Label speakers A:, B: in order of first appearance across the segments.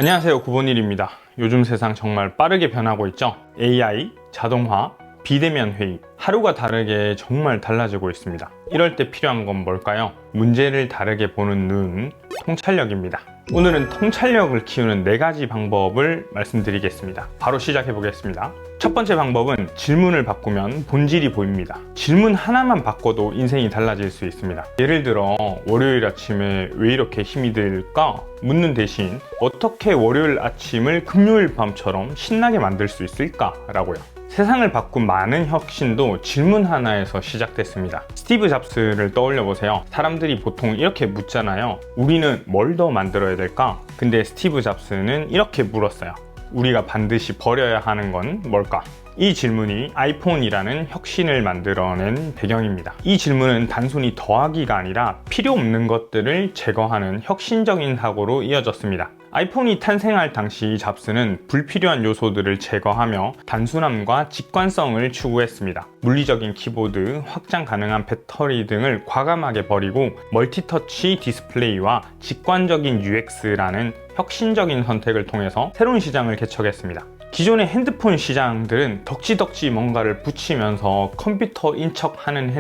A: 안녕하세요, 구본일입니다. 요즘 세상 정말 빠르게 변하고 있죠. AI, 자동화, 비대면 회의, 하루가 다르게 정말 달라지고 있습니다. 이럴 때 필요한 건 뭘까요? 문제를 다르게 보는 눈, 통찰력입니다. 오늘은 통찰력을 키우는 4가지 방법을 말씀드리겠습니다. 바로 시작해 보겠습니다. 첫 번째 방법은 질문을 바꾸면 본질이 보입니다. 질문 하나만 바꿔도 인생이 달라질 수 있습니다. 예를 들어 월요일 아침에 왜 이렇게 힘이 들까? 묻는 대신 어떻게 월요일 아침을 금요일 밤처럼 신나게 만들 수 있을까? 라고요. 세상을 바꾼 많은 혁신도 질문 하나에서 시작됐습니다. 스티브 잡스를 떠올려 보세요. 사람들이 보통 이렇게 묻잖아요. 우리는 뭘 더 만들어야 될까? 근데 스티브 잡스는 이렇게 물었어요. 우리가 반드시 버려야 하는 건 뭘까? 이 질문이 아이폰이라는 혁신을 만들어낸 배경입니다. 이 질문은 단순히 더하기가 아니라 필요 없는 것들을 제거하는 혁신적인 사고로 이어졌습니다. 아이폰이 탄생할 당시 잡스는 불필요한 요소들을 제거하며 단순함과 직관성을 추구했습니다. 물리적인 키보드, 확장 가능한 배터리 등을 과감하게 버리고 멀티터치 디스플레이와 직관적인 UX라는 혁신적인 선택을 통해서 새로운 시장을 개척했습니다. 기존의 핸드폰 시장들은 덕지덕지 뭔가를 붙이면서 컴퓨터인 척하는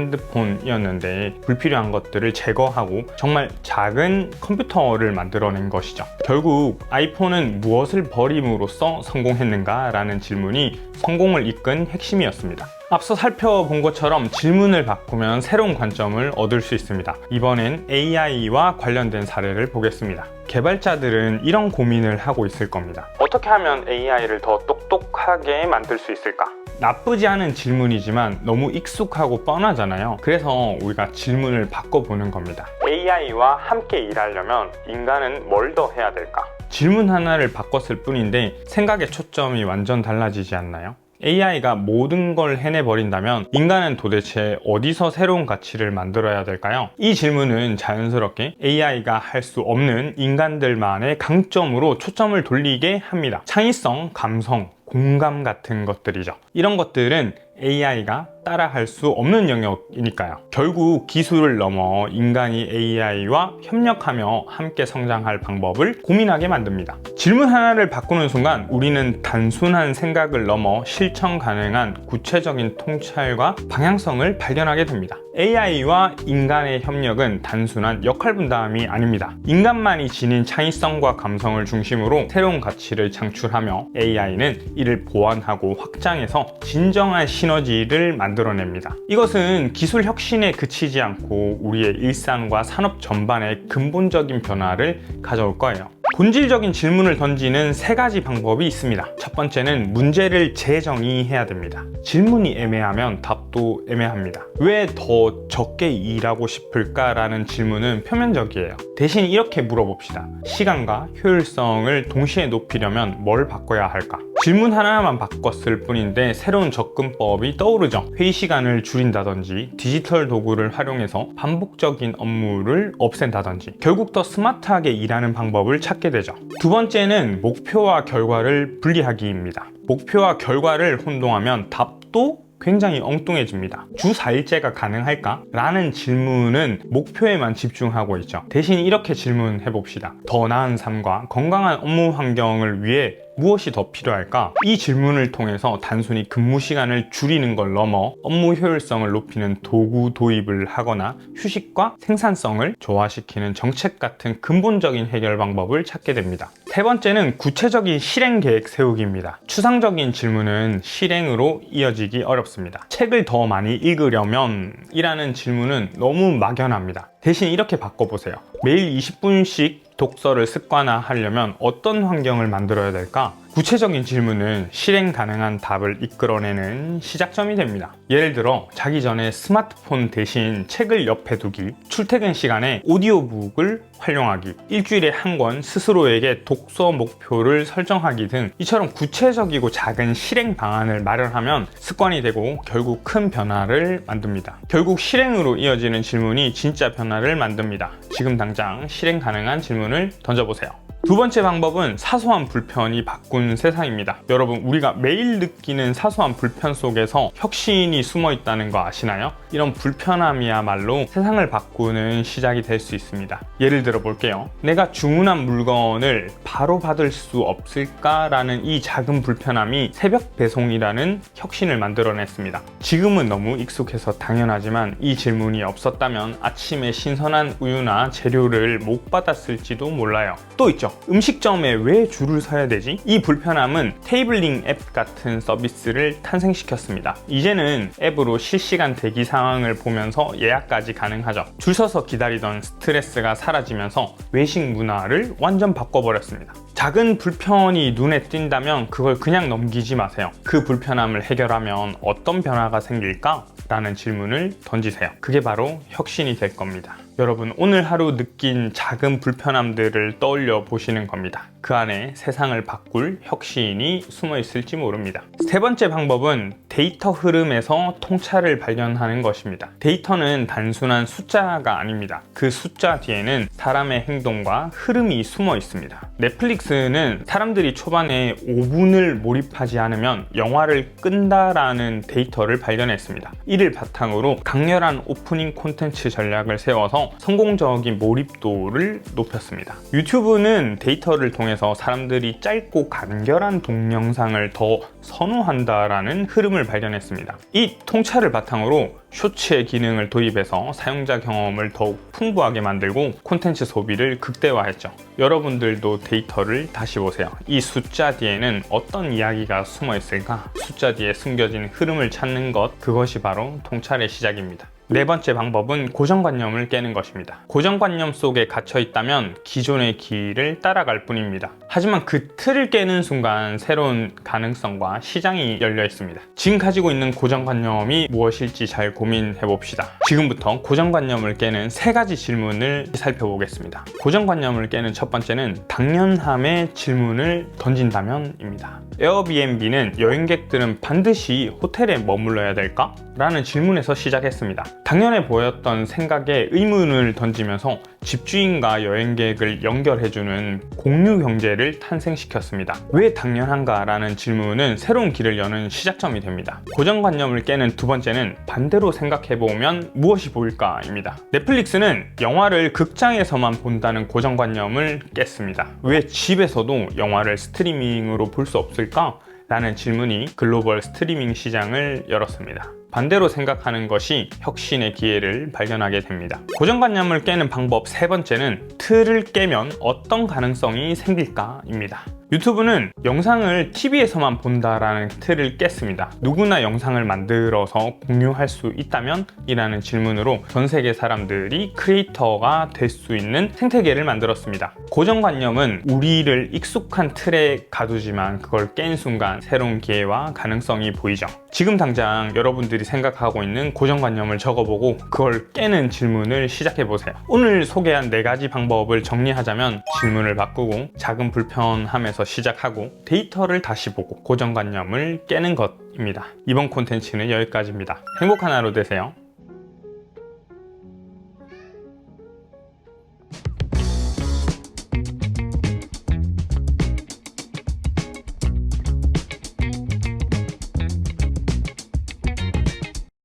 A: 핸드폰이었는데 불필요한 것들을 제거하고 정말 작은 컴퓨터를 만들어낸 것이죠. 결국 아이폰은 무엇을 버림으로써 성공했는가? 라는 질문이 성공을 이끈 핵심이었습니다. 앞서 살펴본 것처럼 질문을 바꾸면 새로운 관점을 얻을 수 있습니다. 이번엔 AI와 관련된 사례를 보겠습니다. 개발자들은 이런 고민을 하고 있을 겁니다. 어떻게 하면 AI를 더 똑똑하게 만들 수 있을까? 나쁘지 않은 질문이지만 너무 익숙하고 뻔하잖아요. 그래서 우리가 질문을 바꿔보는 겁니다. AI와 함께 일하려면 인간은 뭘 더 해야 될까? 질문 하나를 바꿨을 뿐인데 생각의 초점이 완전 달라지지 않나요? AI가 모든 걸 해내버린다면 인간은 도대체 어디서 새로운 가치를 만들어야 될까요? 이 질문은 자연스럽게 AI가 할 수 없는 인간들만의 강점으로 초점을 돌리게 합니다. 창의성, 감성, 공감 같은 것들이죠. 이런 것들은 AI가 따라할 수 없는 영역이니까요. 결국 기술을 넘어 인간이 AI와 협력하며 함께 성장할 방법을 고민하게 만듭니다. 질문 하나를 바꾸는 순간 우리는 단순한 생각을 넘어 실천 가능한 구체적인 통찰과 방향성을 발견하게 됩니다. AI와 인간의 협력은 단순한 역할 분담이 아닙니다. 인간만이 지닌 창의성과 감성을 중심으로 새로운 가치를 창출하며 AI는 이를 보완하고 확장해서 진정한 시너지를 만들어냅니다. 이것은 기술 혁신에 그치지 않고 우리의 일상과 산업 전반에 근본적인 변화를 가져올 거예요. 본질적인 질문을 던지는 3가지 방법이 있습니다. 첫 번째는 문제를 재정의해야 됩니다. 질문이 애매하면 답도 애매합니다. 왜 더 적게 일하고 싶을까라는 질문은 표면적이에요. 대신 이렇게 물어봅시다. 시간과 효율성을 동시에 높이려면 뭘 바꿔야 할까? 질문 하나만 바꿨을 뿐인데 새로운 접근법이 떠오르죠. 회의 시간을 줄인다든지 디지털 도구를 활용해서 반복적인 업무를 없앤다든지 결국 더 스마트하게 일하는 방법을 찾게 되죠. 두 번째는 목표와 결과를 분리하기입니다. 목표와 결과를 혼동하면 답도 굉장히 엉뚱해집니다. 주 4일제가 가능할까? 라는 질문은 목표에만 집중하고 있죠. 대신 이렇게 질문해 봅시다. 더 나은 삶과 건강한 업무 환경을 위해 무엇이 더 필요할까? 이 질문을 통해서 단순히 근무 시간을 줄이는 걸 넘어 업무 효율성을 높이는 도구 도입을 하거나 휴식과 생산성을 조화시키는 정책 같은 근본적인 해결 방법을 찾게 됩니다. 세 번째는 구체적인 실행 계획 세우기입니다. 추상적인 질문은 실행으로 이어지기 어렵습니다. 책을 더 많이 읽으려면 이라는 질문은 너무 막연합니다. 대신 이렇게 바꿔보세요. 매일 20분씩 독서를 습관화하려면 어떤 환경을 만들어야 될까? 구체적인 질문은 실행 가능한 답을 이끌어내는 시작점이 됩니다. 예를 들어 자기 전에 스마트폰 대신 책을 옆에 두기, 출퇴근 시간에 오디오북을 활용하기, 일주일에 한 권 스스로에게 독서 목표를 설정하기 등 이처럼 구체적이고 작은 실행 방안을 마련하면 습관이 되고 결국 큰 변화를 만듭니다. 결국 실행으로 이어지는 질문이 진짜 변화를 만듭니다. 지금 당장 실행 가능한 질문을 던져보세요. 두 번째 방법은 사소한 불편이 바꾼 세상입니다. 여러분, 우리가 매일 느끼는 사소한 불편 속에서 혁신이 숨어 있다는 거 아시나요? 이런 불편함이야말로 세상을 바꾸는 시작이 될 수 있습니다. 예를 들어 볼게요. 내가 주문한 물건을 바로 받을 수 없을까라는 이 작은 불편함이 새벽 배송이라는 혁신을 만들어냈습니다. 지금은 너무 익숙해서 당연하지만 이 질문이 없었다면 아침에 신선한 우유나 재료를 못 받았을지도 몰라요. 또 있죠. 음식점에 왜 줄을 서야 되지? 이 불편함은 테이블링 앱 같은 서비스를 탄생시켰습니다. 이제는 앱으로 실시간 대기 상황을 보면서 예약까지 가능하죠. 줄 서서 기다리던 스트레스가 사라지면서 외식 문화를 완전 바꿔버렸습니다. 작은 불편이 눈에 띈다면 그걸 그냥 넘기지 마세요. 그 불편함을 해결하면 어떤 변화가 생길까? 라는 질문을 던지세요. 그게 바로 혁신이 될 겁니다. 여러분, 오늘 하루 느낀 작은 불편함들을 떠올려 보시는 겁니다. 그 안에 세상을 바꿀 혁신이 숨어 있을지 모릅니다. 세 번째 방법은 데이터 흐름에서 통찰을 발견하는 것입니다. 데이터는 단순한 숫자가 아닙니다. 그 숫자 뒤에는 사람의 행동과 흐름이 숨어 있습니다. 넷플릭스는 사람들이 초반에 5분을 몰입하지 않으면 영화를 끈다라는 데이터를 발견했습니다. 이를 바탕으로 강렬한 오프닝 콘텐츠 전략을 세워서 성공적인 몰입도를 높였습니다. 유튜브는 데이터를 통해서 사람들이 짧고 간결한 동영상을 더 선호한다라는 흐름을 발견했습니다. 이 통찰을 바탕으로 쇼츠의 기능을 도입해서 사용자 경험을 더욱 풍부하게 만들고 콘텐츠 소비를 극대화했죠. 여러분들도 데이터를 다시 보세요. 이 숫자 뒤에는 어떤 이야기가 숨어 있을까? 숫자 뒤에 숨겨진 흐름을 찾는 것, 그것이 바로 통찰의 시작입니다. 네 번째 방법은 고정관념을 깨는 것입니다. 고정관념 속에 갇혀 있다면 기존의 길을 따라갈 뿐입니다. 하지만 그 틀을 깨는 순간 새로운 가능성과 시장이 열려 있습니다. 지금 가지고 있는 고정관념이 무엇일지 잘 고민해 봅시다. 지금부터 고정관념을 깨는 세 가지 질문을 살펴보겠습니다. 고정관념을 깨는 첫 번째는 당연함의 질문을 던진다면입니다. 에어비앤비는 여행객들은 반드시 호텔에 머물러야 될까? 라는 질문에서 시작했습니다. 당연해 보였던 생각에 의문을 던지면서 집주인과 여행객을 연결해주는 공유 경제를 탄생시켰습니다. 왜 당연한가? 라는 질문은 새로운 길을 여는 시작점이 됩니다. 고정관념을 깨는 두 번째는 반대로 생각해보면 무엇이 보일까? 입니다. 넷플릭스는 영화를 극장에서만 본다는 고정관념을 깼습니다. 왜 집에서도 영화를 스트리밍으로 볼 수 없을까? 라는 질문이 글로벌 스트리밍 시장을 열었습니다. 반대로 생각하는 것이 혁신의 기회를 발견하게 됩니다. 고정관념을 깨는 방법 세 번째는 틀을 깨면 어떤 가능성이 생길까입니다. 유튜브는 영상을 TV에서만 본다라는 틀을 깼습니다. 누구나 영상을 만들어서 공유할 수 있다면? 이라는 질문으로 전 세계 사람들이 크리에이터가 될 수 있는 생태계를 만들었습니다. 고정관념은 우리를 익숙한 틀에 가두지만 그걸 깬 순간 새로운 기회와 가능성이 보이죠. 지금 당장 여러분들이 생각하고 있는 고정관념을 적어보고 그걸 깨는 질문을 시작해보세요. 오늘 소개한 네 가지 방법을 정리하자면 질문을 바꾸고 작은 불편함에서 시작하고 데이터를 다시 보고 고정관념을 깨는 것입니다. 이번 콘텐츠는 여기까지입니다. 행복한 하루 되세요.